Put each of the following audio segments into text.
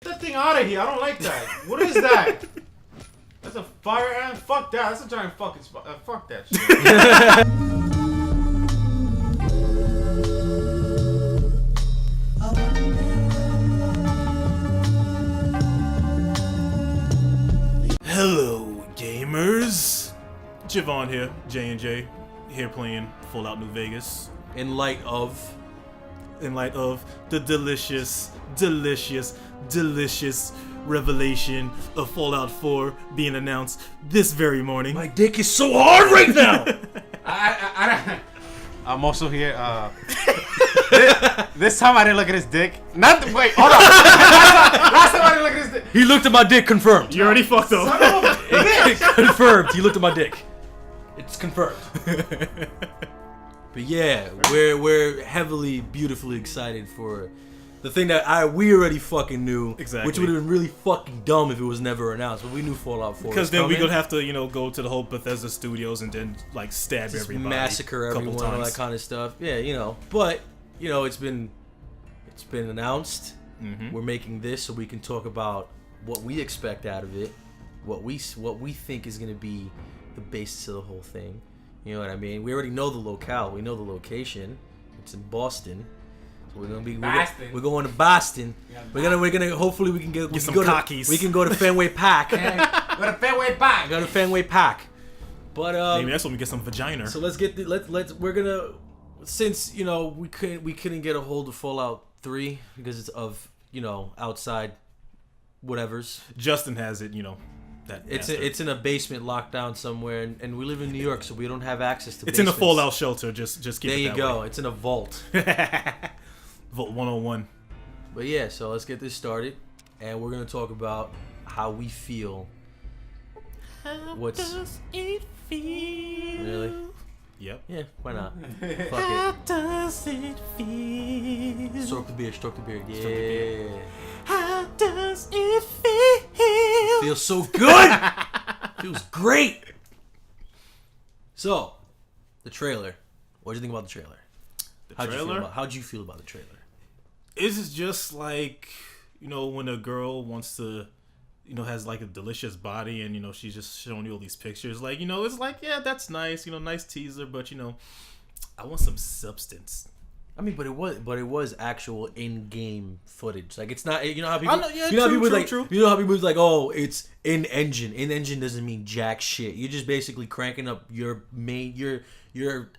that thing out of here. I don't like that. What is that? That's a fire ant? Fuck that. That's a giant fucking fuck that shit. Hello, gamers. Javon here, J&J, here playing Fallout New Vegas. In light of the delicious revelation of Fallout 4 being announced this very morning. my dick is so hard right now. I'm also here. This time I didn't look at his dick. Wait, hold on. Last time I didn't look at his dick. He looked at my dick. Confirmed. You already fucked up. Son of a bitch. Confirmed. He looked at my dick. It's confirmed. But yeah, we're heavily, beautifully excited for the thing that we already fucking knew. Exactly. Which would have been really fucking dumb if it was never announced. But we knew Fallout 4. Because then we could have to, go to the whole Bethesda Studios and then like stab just everybody, massacre everyone, all that kind of stuff. Yeah, But it's been announced. Mm-hmm. We're making this so we can talk about what we expect out of it, what we think is going to be the basis of the whole thing. You know what I mean? We already know the locale. We know the location. It's in Boston. So we're gonna be Boston. We're going to Boston. Yeah, we're gonna hopefully we can get some go cockies. We can go to Fenway Park. Go to Fenway Park. Go to Fenway Park. But maybe that's when we get some vagina. so let's get we're gonna, since we couldn't get a hold of Fallout 3 because it's of outside whatevers. Justin has it, that It's in a basement locked down somewhere, and we live in New York, so we don't have access to. It's in a basements. Fallout shelter. Just keep There it you that go. way. It's in a vault. Vault 101. But yeah, so let's get this started, and we're gonna talk about how we feel. Does it feel? Really? Yep. Yeah, why not? How Fuck does it feel? it. Stroke the beard. Yeah. Stroke the beard. How does it feel? Feels so good. Feels great. So, the trailer. What did you think about the trailer? How'd you feel about the trailer? It's just like, when a girl wants to, has like a delicious body and, she's just showing you all these pictures. Like, it's like, yeah, that's nice, nice teaser, but, I want some substance. I mean, but it was actual in-game footage. Like, it's not, how people, how people like, oh, it's in-engine. In-engine doesn't mean jack shit. You're just basically cranking up your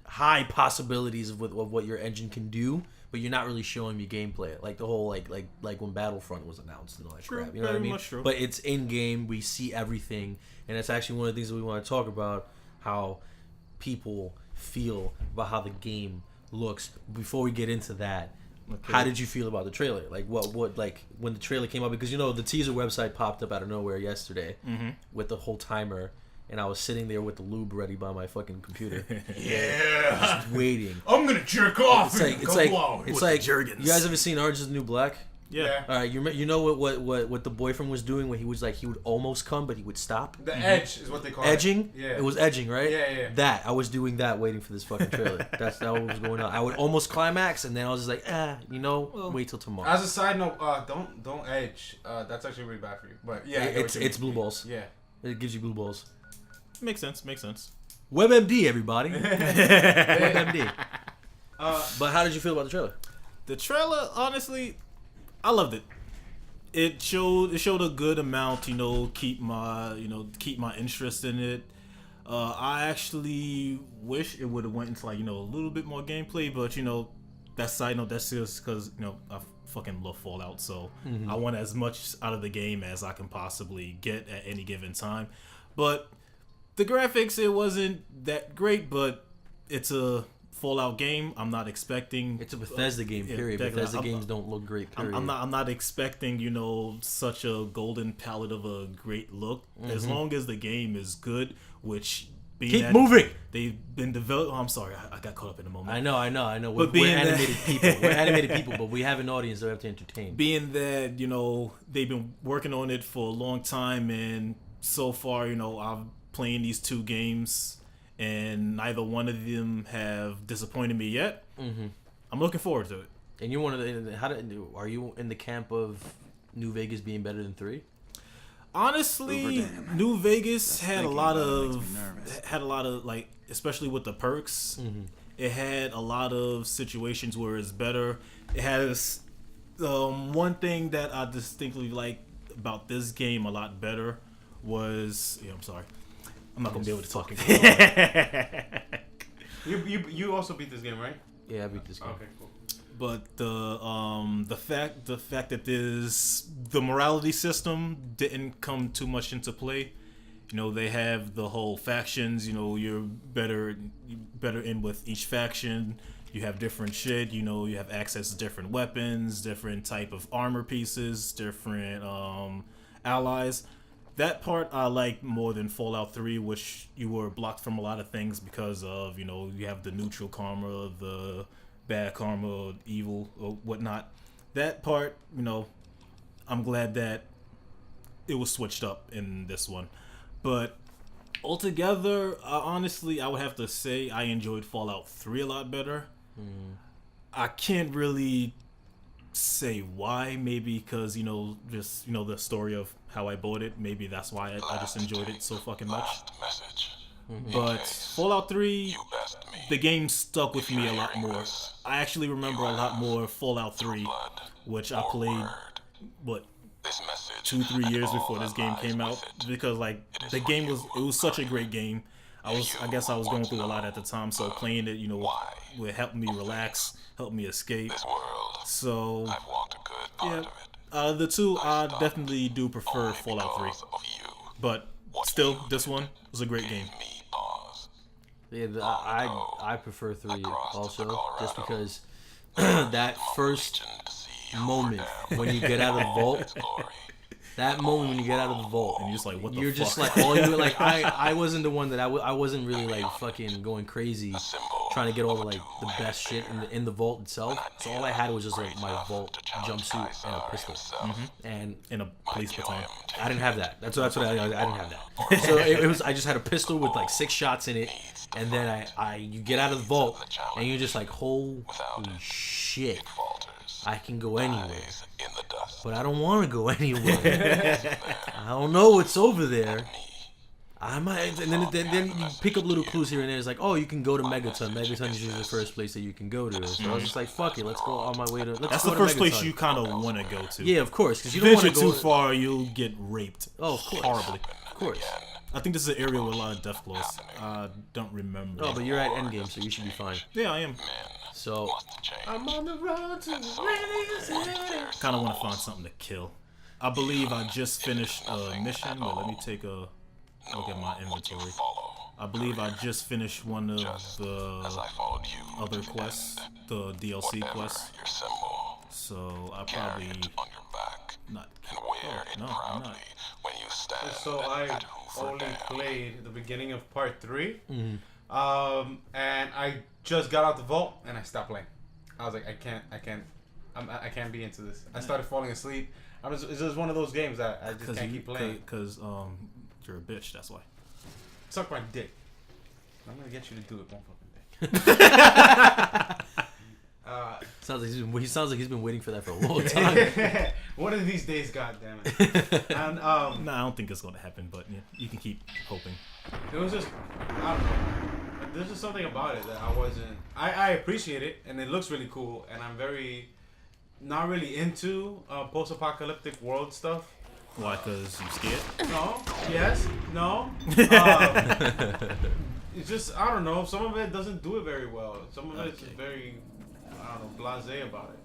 high possibilities of what your engine can do, but you're not really showing me gameplay. Like the whole like when Battlefront was announced and all that crap. You know what I mean? Much true. But it's in-game. We see everything, and it's actually one of the things that we want to talk about, how people feel about how the game looks. Before we get into that, okay. How did you feel about the trailer? Like what like when the trailer came out, because the teaser website popped up out of nowhere yesterday with the whole timer, and I was sitting there with the lube ready by my fucking computer. Yeah. Just waiting. I'm gonna jerk off. It's like you guys ever seen Orange is the New Black? Yeah. All right, you know what the boyfriend was doing when he was like, he would almost come but he would stop. The edge is what they call edging. Yeah. It was edging, right? Yeah. That I was doing that, waiting for this fucking trailer. That's what was going on. I would almost climax, and then I was just like, wait till tomorrow. As a side note, don't edge. That's actually really bad for you. But yeah, it's blue balls. Yeah. It gives you blue balls. Makes sense. WebMD, everybody. WebMD. But how did you feel about the trailer? The trailer, honestly, I loved it. It showed a good amount, keep my interest in it. I actually wish it would have went into like, a little bit more gameplay, but that side note, that's just because, I fucking love Fallout, so I want as much out of the game as I can possibly get at any given time. But the graphics, it wasn't that great, but it's a Fallout game. I'm not expecting. It's a Bethesda game, period. Yeah, Bethesda games don't look great, period. I'm not expecting, such a golden palette of a great look. As long as the game is good, which keep moving. They've been developed. Oh, I'm sorry, I got caught up in the moment. I know. We're animated people. We're animated people, but we have an audience that we have to entertain. Being that they've been working on it for a long time, and so far, I've playing these two games, and neither one of them have disappointed me yet. I'm looking forward to it. And you are you in the camp of New Vegas being better than 3? Honestly, New Vegas had a lot of like, especially with the perks. Mm-hmm. It had a lot of situations where it's better. It has one thing that I distinctly like about this game a lot better was I'm sorry, I'm not gonna be able to talk. You also beat this game, right? Yeah, I beat this game. Okay, cool. But the fact that the morality system didn't come too much into play. They have the whole factions. You're better in with each faction. You have different shit. You have access to different weapons, different type of armor pieces, different allies. That part I like more than Fallout 3, which you were blocked from a lot of things because of you have the neutral karma, the bad karma, evil or whatnot. That part, I'm glad that it was switched up in this one. But altogether, honestly, I would have to say I enjoyed Fallout 3 a lot better. I can't really say why. Maybe because just the story of how I bought it. Maybe that's why I just enjoyed it so fucking much. But Fallout 3, the game stuck with me a lot more. I actually remember a lot more Fallout 3, which I played, 2-3 years before this game came out, because like the game was such a great game. I guess I was going through a lot at the time, so playing it, would help me relax, help me escape. So yeah, out of the two, I definitely do prefer Fallout 3, but still, this one was a great game. Yeah, I prefer 3 also, just because that first moment when you get out of the vault. That moment when you get out of the vault and you're just like, what the you're fuck? Just like, all you like. I wasn't the one that I wasn't really like fucking going crazy trying to get all the like the best shit in the vault itself. So all I had was just like my vault jumpsuit and a pistol, and in a police baton. I didn't have that. That's what I didn't have that. So it was I just had a pistol with like 6 shots in it, and then you get out of the vault and you're just like, holy shit, I can go anywhere. But I don't want to go anywhere. I don't know what's over there. I might, and then you pick up little clues here and there. It's like, oh, you can go to Megaton. Megaton is usually the first place that you can go to. So I was just like, fuck it, let's go on my way to. That's the first place you kind of want to go to. Yeah, of course, because you don't want to go too far, you'll get raped. Oh, of course, horribly. Of course. I think this is an area with a lot of death claws. I don't remember. Oh, but you're at endgame, so you should be fine. Yeah, I am. So I'm on the road to kind of want to find something to kill. I believe I just finished a mission, but let me take a look at my inventory. I believe I just finished one of the other quests, the DLC quests. So I probably not. Oh, no, I'm not. So I only played the beginning of part 3. And I just got out the vault and I stopped playing. I was like, I can't be into this. I started falling asleep. It's just one of those games that I just can't keep playing. Because you're a bitch, that's why. Suck my dick. I'm gonna get you to do it one fucking day. He sounds like he's been waiting for that for a long time. One of these days, goddammit. And nah, I don't think it's gonna happen, but yeah, you can keep hoping. It was just, I don't know. There's just something about it that I wasn't. I appreciate it, and it looks really cool, and I'm not really into post-apocalyptic world stuff. Why? Cause you scared? No. Yes. No. It's just, I don't know. Some of it doesn't do it very well. Some of it's very, I don't know, blasé about it.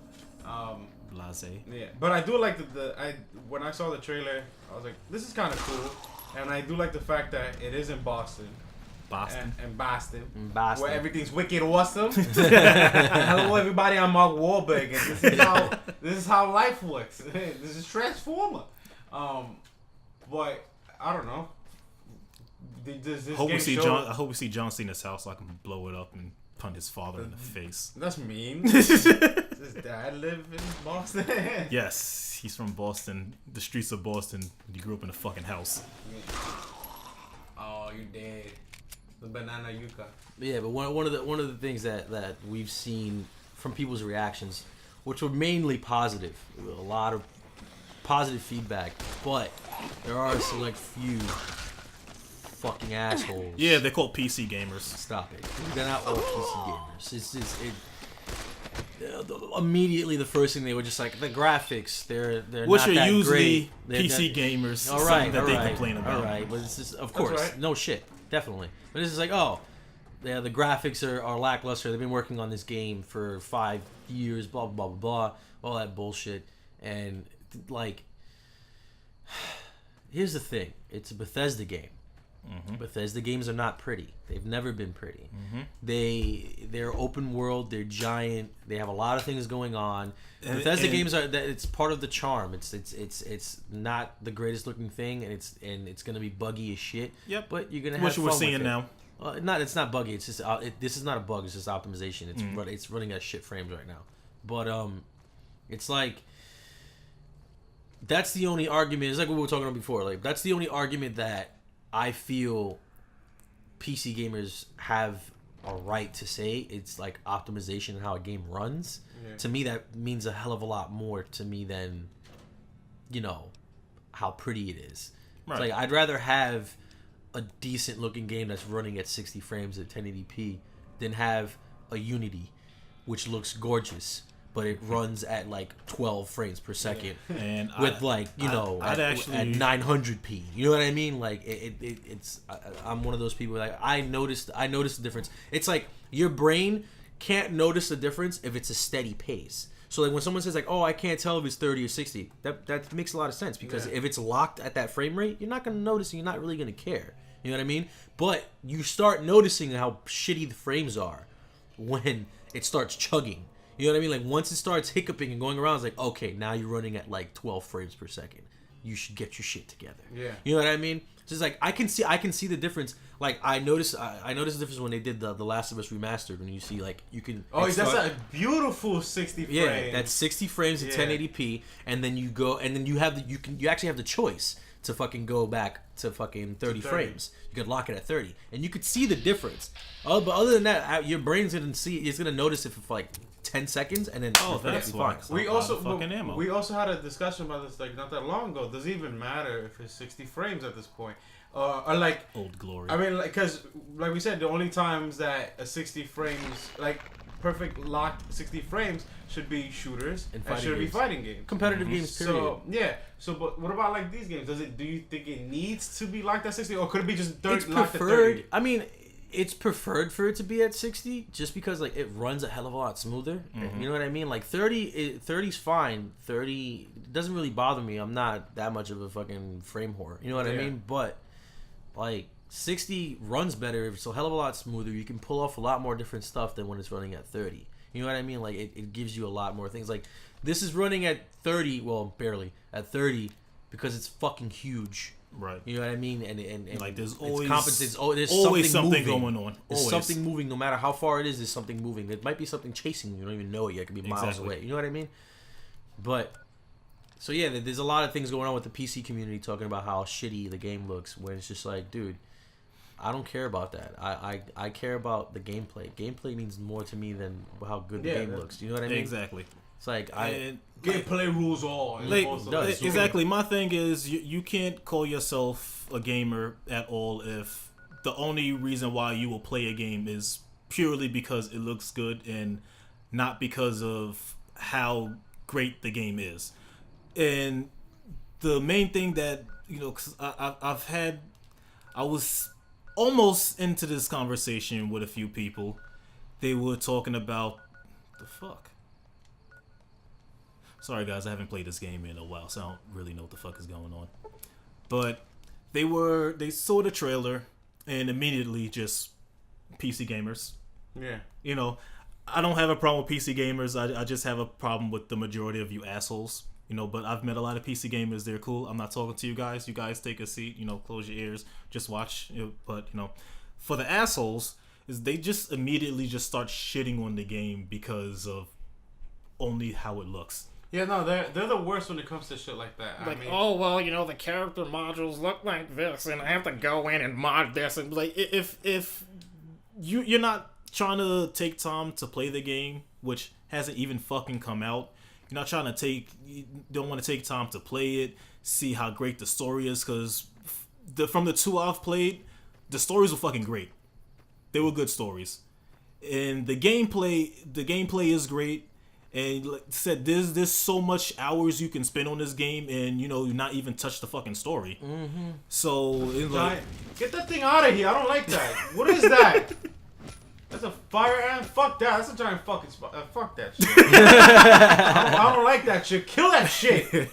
Blasé. Yeah, but I do like when I saw the trailer, I was like, this is kind of cool, and I do like the fact that it is in Boston. And Boston, where everything's wicked awesome. Hello, everybody. I'm Mark Wahlberg, and this is how life works. This is Transformer. But I don't know. I hope we see John Cena's house so I can blow it up and punch his father in the face. That's mean. Does his dad live in Boston? Yes, he's from Boston, the streets of Boston. He grew up in a fucking house. Oh, you're dead. The banana yucca. Yeah, but one of the things that we've seen from people's reactions, which were mainly positive, a lot of positive feedback, but there are a select few fucking assholes. Yeah, they're called PC gamers. Stop it. They're not all PC gamers. It's just immediately the first thing they were just like the graphics. They're which not are that usually great. PC gamers. All right, that they complain about. All right, but it's just, of course, right. no shit, definitely. But it's just like, oh, yeah, the graphics are lackluster. They've been working on this game for 5 years. Blah blah blah blah. All that bullshit. And like, here's the thing: it's a Bethesda game. Mm-hmm. Bethesda games are not pretty. They've never been pretty. Mm-hmm. They're open world. They're giant. They have a lot of things going on. Bethesda games are that it's part of the charm. It's not the greatest looking thing, and it's gonna be buggy as shit. Yep. But you're gonna have what fun we're seeing with it. now. It's not buggy. It's just this is not a bug. It's just optimization. It's running at shit frames right now. But it's like that's the only argument. It's like what we were talking about before. Like that's the only argument that I feel PC gamers have a right to say. It's like optimization and how a game runs. Yeah. To me, that means a hell of a lot more to me than, how pretty it is. Right. It's like I'd rather have a decent looking game that's running at 60 frames at 1080p than have a Unity, which looks gorgeous, but it runs at like 12 frames per second, and with at 900p. You know what I mean? Like it's. I'm one of those people. Like I noticed the difference. It's like your brain can't notice the difference if it's a steady pace. So like when someone says like, "Oh, I can't tell if it's 30 or 60," that makes a lot of sense because if it's locked at that frame rate, you're not gonna notice and you're not really gonna care. You know what I mean? But you start noticing how shitty the frames are when it starts chugging. You know what I mean? Like once it starts hiccuping and going around, it's like, okay, now you're running at like 12 frames per second. You should get your shit together. Yeah. You know what I mean? So it's like I can see the difference. Like I noticed the difference when they did the Last of Us remastered. When you see like you can. Oh, that's a beautiful 60 frames. Yeah, that's 60 frames at 1080p, and then you actually have the choice to fucking go back to fucking 30 frames. You could lock it at 30, and you could see the difference. But other than that, your brain's gonna notice it for like 10 seconds, and then that's fine. We also had a discussion about this like not that long ago. Does it even matter if it's 60 frames at this point? Or like old glory. I mean, like, because like we said, the only times that a 60 frames, like perfect locked 60 frames, should be shooters and should be fighting games, competitive games. Period. So yeah. So, but what about like these games? Do you think it needs to be locked at 60, or could it be just locked at 30? I mean, it's preferred for it to be at 60, just because like it runs a hell of a lot smoother. Mm-hmm. You know what I mean? Like 30's fine. 30 doesn't really bother me. I'm not that much of a fucking frame whore. You know what I mean? But like 60 runs better. It's a hell of a lot smoother. You can pull off a lot more different stuff than when it's running at 30. You know what I mean? Like it gives you a lot more things. Like this is running at 30, well, barely at 30 because it's fucking huge. Right. You know what I mean? And like there's always there's something going on. There's something moving. No matter how far it is, there's something moving. It might be something chasing you. You don't even know it yet. It could be miles away. You know what I mean? But so yeah, there's a lot of things going on with the PC community talking about how shitty the game looks. When it's just like, dude, I don't care about that. I care about the gameplay. Gameplay means more to me than how good the game looks. You know what I mean? Exactly. It's like gameplay rules all. Exactly. My thing is you can't call yourself a gamer at all if the only reason why you will play a game is purely because it looks good and not because of how great the game is. And the main thing that cause I was almost into this conversation with a few people. They were talking about the fuck. Sorry guys, I haven't played this game in a while, so I don't really know what the fuck is going on. But they saw the trailer and immediately just PC gamers. Yeah. I don't have a problem with PC gamers. I just have a problem with the majority of you assholes. But I've met a lot of PC gamers. They're cool. I'm not talking to you guys. You guys take a seat. Close your ears. Just watch. But for the assholes, is they just immediately just start shitting on the game because of only how it looks. Yeah, no, they're the worst when it comes to shit like that. Like, oh well, the character modules look like this, and I have to go in and mod this, and like if you're not trying to take time to play the game, which hasn't even fucking come out. you don't want to take time to play it, see how great the story is, because from the 2 I've played, the stories were fucking great. They were good stories, and the gameplay is great. And like I said, there's so much hours you can spend on this game, and not even touch the fucking story. Mm-hmm. So get that thing out of here. I don't like that. What is that? That's a fire ant. Fuck that. That's a giant fucking fuck that shit. I don't like that shit. Kill that shit.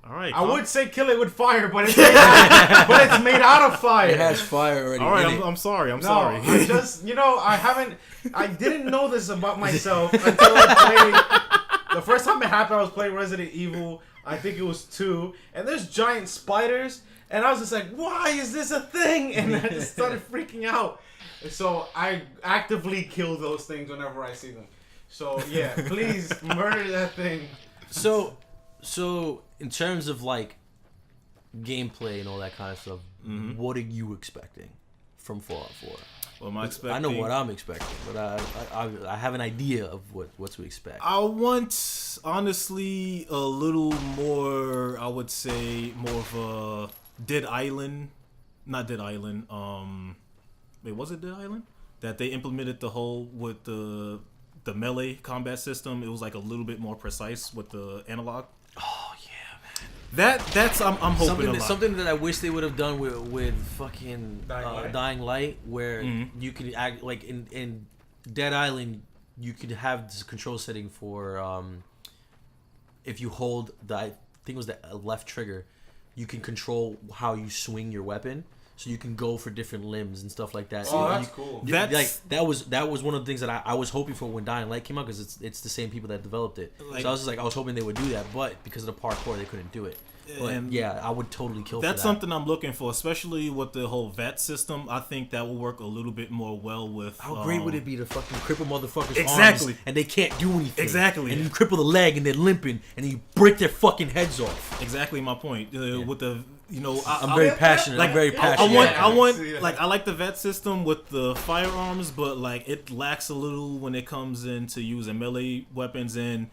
All right. I would say kill it with fire, but it's made out of fire. It has fire already. All right. I'm sorry. Sorry. I just I didn't know this about myself until I played. The first time it happened, I was playing Resident Evil. I think it was 2, and there's giant spiders, and I was just like, why is this a thing? And I just started freaking out. So I actively kill those things whenever I see them. So yeah, please murder that thing. So in terms of like gameplay and all that kind of stuff, what are you expecting from Fallout 4? I know what I'm expecting, but I have an idea of what to expect. I want, honestly, a little more, I would say, more of a Dead Island. Not Dead Island. Wait, was it Dead Island? That they implemented the whole, with the melee combat system. It was like a little bit more precise with the analog. Oh, yeah, man. That's I'm hoping something that I wish they would have done with fucking Dying Light, where you could act like in Dead Island, you could have this control setting for if you hold I think it was the left trigger, you can control how you swing your weapon. So you can go for different limbs and stuff like that. Oh, that's cool. That was one of the things that I was hoping for when Dying Light came out, because it's the same people that developed it. So I was just like, I was hoping they would do that, but because of the parkour, they couldn't do it. But yeah, I would totally kill for that. That's something I'm looking for, especially with the whole VAT system. I think that will work a little bit more well with... How great would it be to fucking cripple motherfuckers' exactly. arms and they can't do anything. Exactly. And you cripple the leg and they're limping and you break their fucking heads off. Exactly my point. With the... I'm very passionate. I'm very passionate. I like the vet system with the firearms, but like it lacks a little when it comes into using melee weapons, and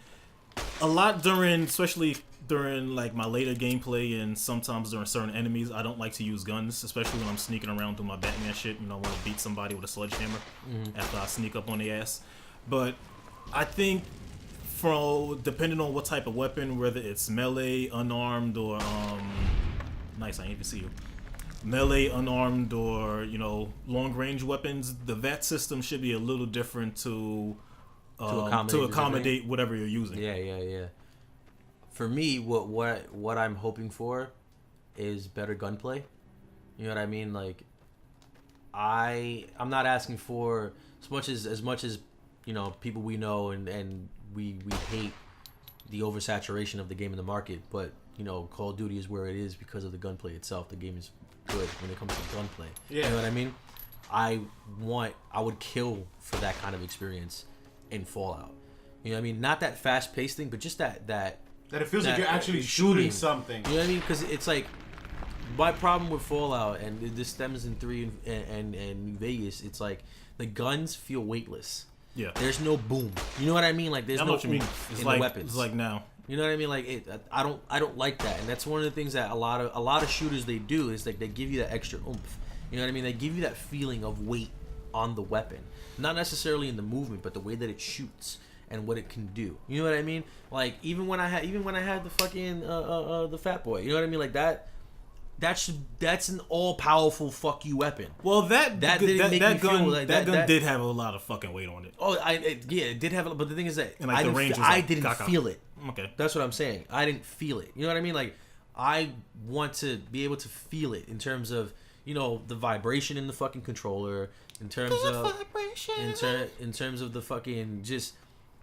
a lot especially during like my later gameplay and sometimes during certain enemies, I don't like to use guns, especially when I'm sneaking around doing my Batman shit. I want to beat somebody with a sledgehammer after I sneak up on their ass. But I think depending on what type of weapon, whether it's melee, unarmed, or nice, I ain't even see you. Melee, unarmed, or long range weapons, the VAT system should be a little different to accommodate whatever you're using. Yeah. For me, what I'm hoping for is better gunplay. You know what I mean? Like, I'm not asking for as much as people we know and we hate the oversaturation of the game in the market, but Call of Duty is where it is because of the gunplay itself. The game is good when it comes to gunplay. Yeah. You know what I mean? I would kill for that kind of experience in Fallout. You know what I mean? Not that fast-paced thing, but just that it feels like you're actually shooting something. You know what I mean? Because it's like, my problem with Fallout, and this stems in 3 and New Vegas, it's like the guns feel weightless. Yeah. There's no boom. You know what I mean? Like there's no boom in the weapons. It's like now. You know what I mean? Like I don't like that, and that's one of the things that a lot of shooters they do is like they give you that extra oomph. You know what I mean? They give you that feeling of weight on the weapon, not necessarily in the movement, but the way that it shoots and what it can do. You know what I mean? Like even when I had the fucking the Fat Boy. You know what I mean? Like that's an all powerful fuck you weapon. Well, that gun did have a lot of fucking weight on it. Oh, it did have, but the thing is that I didn't feel it. Okay, that's what I'm saying. I didn't feel it. You know what I mean? Like I want to be able to feel it in terms of the vibration in the fucking controller, in terms of the fucking just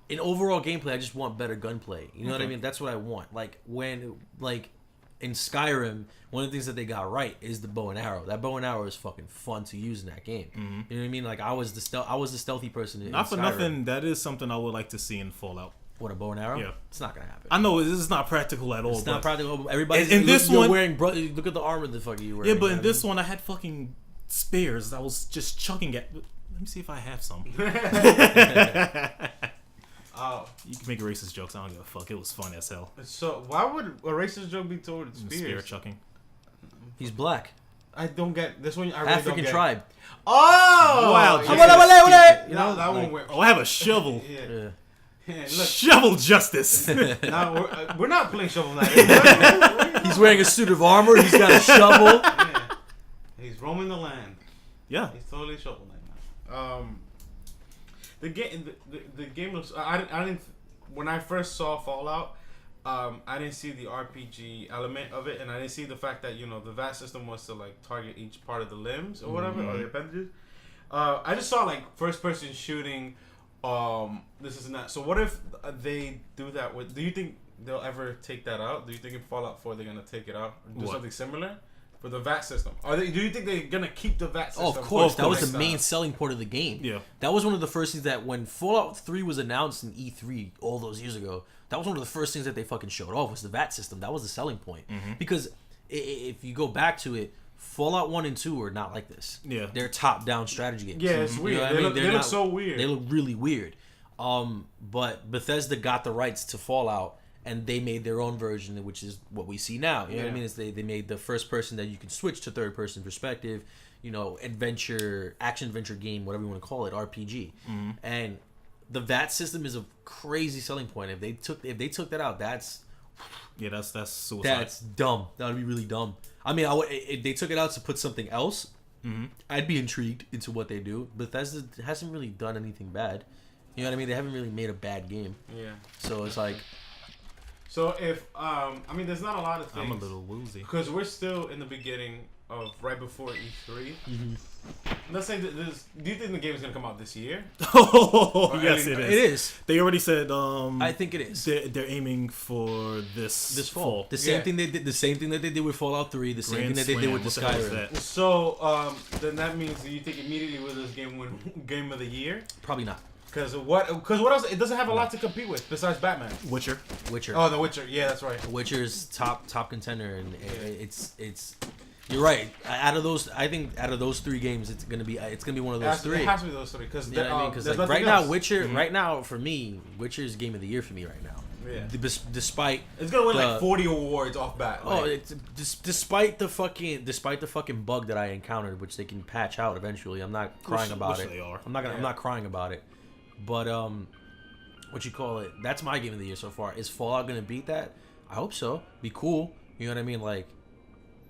in overall gameplay. I just want better gunplay. You know what I mean? That's what I want. Like in Skyrim, one of the things that they got right is the bow and arrow. That bow and arrow is fucking fun to use in that game. Mm-hmm. You know what I mean? Like I was the stealthy person in Not for Skyrim. nothing, that is something I would like to see in Fallout. What, a bow and arrow? Yeah. It's not gonna happen. I know this is not practical at all. It's not practical. Everybody's in this one wearing. Look at the armor the fuck you wearing. Yeah, but in this one I had fucking spears. I was just chucking at. Let me see if I have some. You can make racist jokes. I don't give a fuck. It was fun as hell. So why would a racist joke be towards Spears? Spear chucking. He's black. I don't get this one. I really African don't get. tribe. Oh wow! Yeah. No, that one went. Oh, I have a shovel. Yeah. Yeah, look, Shovel justice. now we're not playing Shovel Knight. He's wearing a suit of armor. He's got a shovel. Yeah. He's roaming the land. Yeah. He's totally Shovel Knight now. The game looks. I didn't. When I first saw Fallout, I didn't see the RPG element of it, and I didn't see the fact that the VAT system was to like target each part of the limbs or whatever or the appendages. I just saw like first person shooting. This is not. So what if they do that with? Do you think they'll ever take that out? Do you think in Fallout 4 they're gonna take it out or do something similar for the VAT system? Do you think they're gonna keep the VAT system? Oh, of course. That was the main selling part of the game. Yeah. That was one of the first things that when Fallout 3 was announced in E3 all those years ago, that was one of the first things that they fucking showed off was the VAT system. That was the selling point. Because if you go back to it, Fallout 1 and 2 are not like this. Yeah. They're top-down strategy games. Yeah, it's weird. They look so weird. They look really weird. But Bethesda got the rights to Fallout, and they made their own version, which is what we see now. You know what I mean? Is they made the first person that you can switch to third person perspective, action adventure game, whatever you want to call it, RPG. And the VAT system is a crazy selling point. If they took that out, that's suicide. That's dumb. That would be really dumb. I mean, if they took it out to put something else, I'd be intrigued into what they do. Bethesda hasn't really done anything bad. You know what I mean? They haven't really made a bad game. Yeah. So it's like. So if there's not a lot of things. I'm a little woozy because we're still in the beginning of right before E3. Let's say do you think the game is gonna come out this year? Oh, yes, it is. It is. They already said. I think it is. They're aiming for this fall. The same thing they did. The same thing that they did with Fallout 3. The same thing that they did with the Skyrim. So then that means do you think immediately will this game win Game of the Year? Probably not. Because what else? It doesn't have a lot to compete with besides Batman. Witcher. Oh, The Witcher. Yeah, that's right. The Witcher's top contender, and it's. You're right. Out of those 3 games, it's gonna be one of those 3. It has to be those 3 because like right now, Witcher. Right now, for me, Witcher's Game of the Year for me right now. Yeah. Despite it's gonna win like 40 awards off bat. It's despite the fucking bug that I encountered, which they can patch out eventually. I'm not crying about it. They are. I'm not crying about it. But what you call it? That's my Game of the Year so far. Is Fallout gonna beat that? I hope so. Be cool. You know what I mean? Like,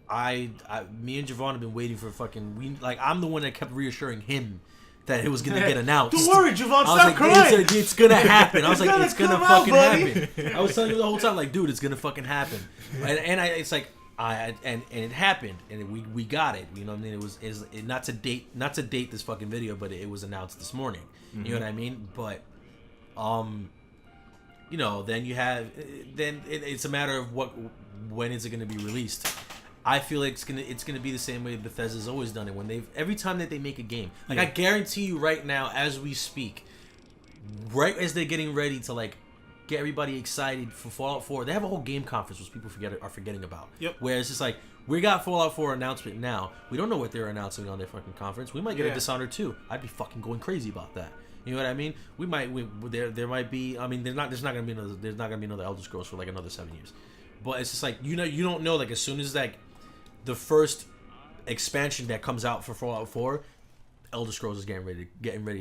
me and Javon have been waiting for I'm the one that kept reassuring him that it was gonna get announced. Don't worry, Javon. Stop crying. It's gonna happen. I was like, it's gonna fucking happen. I was telling you the whole time, like, dude, it's gonna fucking happen. And it happened, and we got it. You know what I mean? It was not to date this fucking video, but it was announced this morning. You know what I mean? But then it's a matter of when is it gonna be released. I feel like it's gonna be the same way Bethesda's always done it. Every time that they make a game, I guarantee you right now, as we speak, right as they're getting ready to like get everybody excited for Fallout 4, they have a whole game conference which people are forgetting about. Yep. Where it's just like, we got Fallout 4 announcement now. We don't know what they're announcing on their fucking conference. We might get a Dishonored 2. I'd be fucking going crazy about that. You know what I mean? There might be. I mean, there's not gonna be another Elder Scrolls for like another 7 years. But it's just like you don't know, like, as soon as like the first expansion that comes out for Fallout 4, Elder Scrolls is getting ready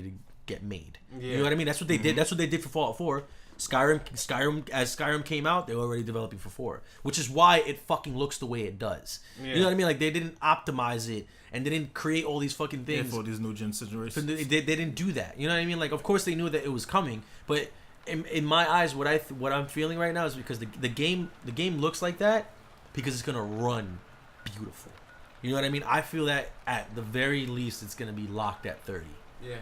to get made. Yeah. You know what I mean? That's what they did. That's what they did for Fallout 4. Skyrim came out, they were already developing for 4, which is why it fucking looks the way it does. Yeah. You know what I mean? Like, they didn't optimize it and they didn't create all these fucking things for these new gen situations. They didn't do that. You know what I mean? Like, of course they knew that it was coming, but in my eyes, what I'm feeling right now is because the game looks like that because it's gonna run beautiful. You know what I mean? I feel that at the very least it's gonna be locked at 30. Yeah.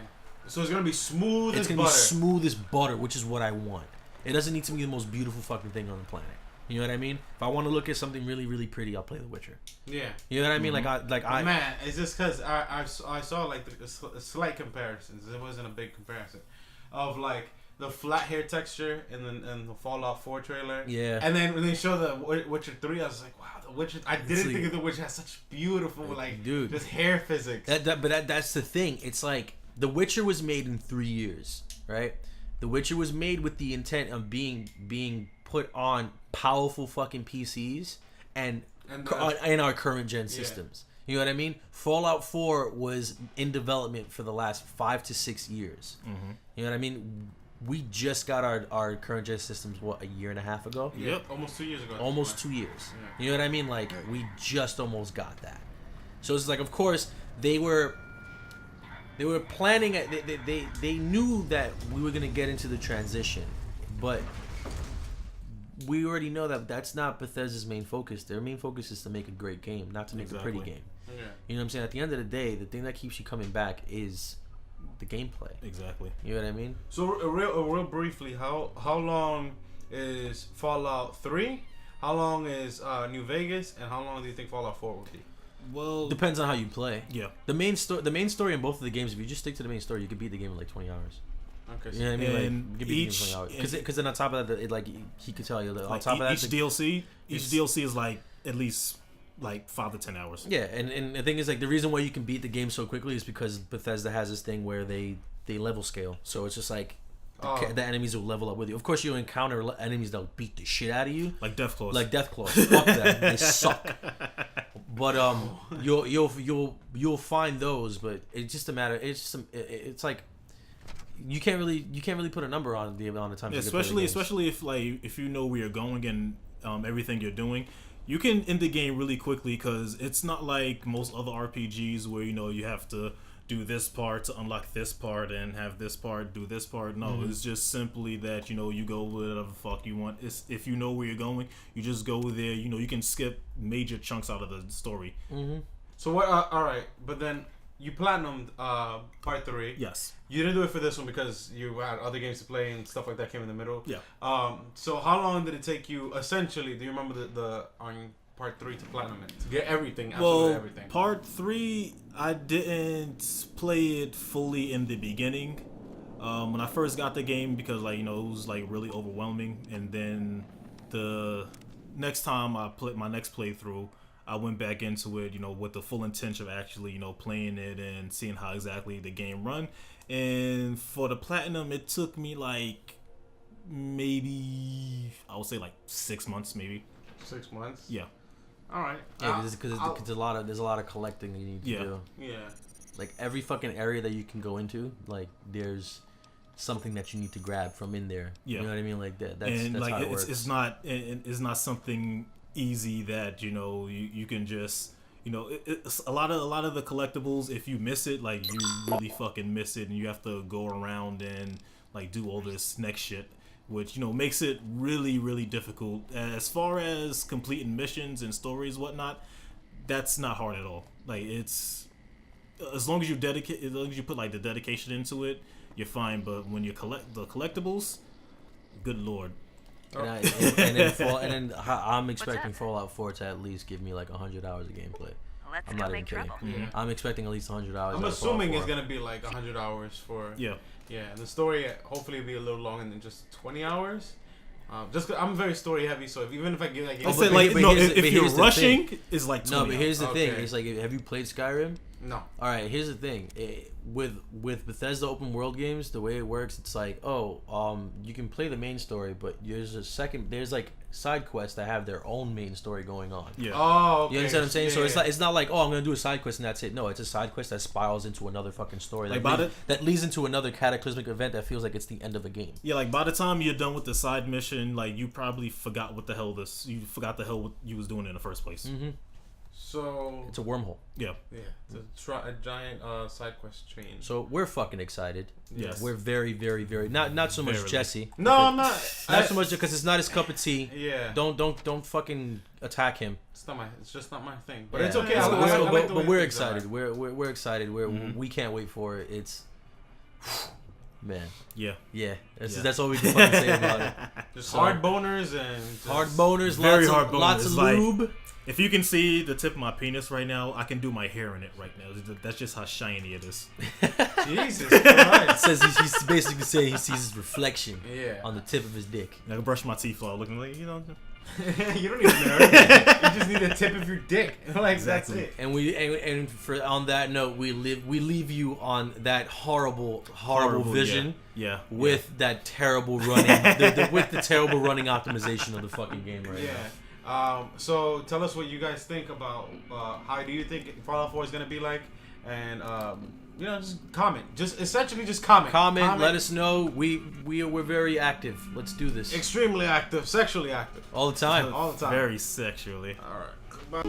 So it's gonna be smooth. It's gonna be smooth as butter, which is what I want. It doesn't need to be the most beautiful fucking thing on the planet. You know what I mean? If I want to look at something really, really pretty, I'll play The Witcher. Yeah. You know what I mean? Mm-hmm. Man, it's just because I saw like slight comparisons. It wasn't a big comparison of like the flat hair texture and the Fallout 4 trailer. Yeah. And then when they show the Witcher 3, I was like, wow, The Witcher. I didn't think of The Witcher has such beautiful just hair physics. But that's the thing. It's like The Witcher was made in 3 years, right? The Witcher was made with the intent of being put on powerful fucking PCs and in our current gen systems. You know what I mean? Fallout 4 was in development for the last 5 to 6 years. Mm-hmm. You know what I mean? We just got our current gen systems, what, a year and a half ago? Yep, almost 2 years ago. Almost 2 years. Yeah. You know what I mean? Like, we just almost got that. So it's like, of course, they were planning, they knew that we were going to get into the transition, but we already know that that's not Bethesda's main focus. Their main focus is to make a great game, not to make a pretty game. Yeah. You know what I'm saying? At the end of the day, the thing that keeps you coming back is the gameplay. Exactly. You know what I mean? So real briefly, how long is Fallout 3? How long is New Vegas? And how long do you think Fallout 4 will be? Well, depends on how you play. Yeah. The main story in both of the games, if you just stick to the main story, you could beat the game in like 20 hours. Okay. You know what I mean? Like, you could beat the game in 20 hours. Because then on top of that, it, like, he could tell you that on top of that, each DLC is like at least like 5 to 10 hours. Yeah, and the thing is, like, the reason why you can beat the game so quickly is because Bethesda has this thing where they level scale. So it's just like the enemies will level up with you. Of course, you'll encounter enemies that'll beat the shit out of you, like Deathclaws. Fuck them, they suck. But you'll find those, but it's just a matter. It's like you can't really put a number on the amount of time. Yeah, especially if you know where you're going and everything you're doing. You can end the game really quickly because it's not like most other RPGs where you have to do this part to unlock this part and have this part do this part. No, it's just simply that you go whatever the fuck you want. If you know where you're going, you just go there. You can skip major chunks out of the story. Mm-hmm. So what? All right, but then you platinumed part 3. Yes. You didn't do it for this one because you had other games to play and stuff like that came in the middle. Yeah. So how long did it take you? Essentially, do you remember the on part 3 to platinum it, to get everything? Absolutely everything. Part 3, I didn't play it fully in the beginning. When I first got the game, because it was like really overwhelming, and then the next time I played my next playthrough, I went back into it, with the full intention of actually, playing it and seeing how exactly the game run. And for the platinum, it took me like maybe, I would say like 6 months, maybe. 6 months? Yeah. All right. Yeah, because there's a lot of collecting that you need to do. Yeah. Like every fucking area that you can go into, like there's something that you need to grab from in there. Yeah. You know what I mean? Like that's like how it works. It's not something easy that you can just it's a lot of the collectibles. If you miss it, like you really fucking miss it, and you have to go around and like do all this next shit, which makes it really, really difficult. As far as completing missions and stories, whatnot, that's not hard at all. Like it's as long as you put like the dedication into it, you're fine. But when you collect the collectibles, good lord. And then I'm expecting Fallout 4 to at least give me like 100 hours of gameplay. I'm not even kidding. Yeah. I'm expecting at least 100 hours. I'm assuming it's gonna be like 100 hours for. Yeah. Yeah, and the story hopefully will be a little longer than just 20 hours. Just 'cause I'm very story heavy, so even if I get like, if you're rushing, it's like 20 no. But here's the thing: Okay. it's like, have you played Skyrim? No. All right. Here's the thing: with Bethesda open world games, the way it works, it's like, you can play the main story, but there's like side quests that have their own main story going on. Yeah. Oh, okay. You understand what I'm saying? Yeah, So it's not like, I'm gonna do a side quest and that's it. No, it's a side quest that spirals into another fucking story that leads into another cataclysmic event that feels like it's the end of the game. Yeah, like by the time you're done with the side mission, like you probably forgot what you was doing in the first place. Mm-hmm. So it's a wormhole. Yeah. Yeah, it's a giant side quest chain. So we're fucking excited. Yes. We're very, very, very not so much Jesse. No, I'm not. Not so much because it's not his cup of tea. Yeah. Don't fucking attack him. It's just not my thing. But Yeah. it's okay. But we're excited. We're excited. We can't wait for it. It's man. Yeah. That's all we can fucking say about it. Just hard boners and hard boners. Very lots hard of, boners. Lots of Like, lube. If you can see the tip of my penis right now, I can do my hair in it right now. That's just how shiny it is. Jesus Christ. Says he's basically saying he sees his reflection Yeah. on the tip of his dick. I can brush my teeth while looking like, You don't need a nerd. You just need a tip of your dick. Like Exactly. that's it. And and for on that note, we leave you on that horrible vision. Yeah. With that terrible running, with the terrible running optimization of the fucking game right now. So tell us what you guys think about how do you think Fallout 4 is gonna be like, and just comment. Just comment. Comment. Let us know. We're very active. Let's do this. Extremely active, sexually active. All the time. All the time. Very sexually. All right. Bye.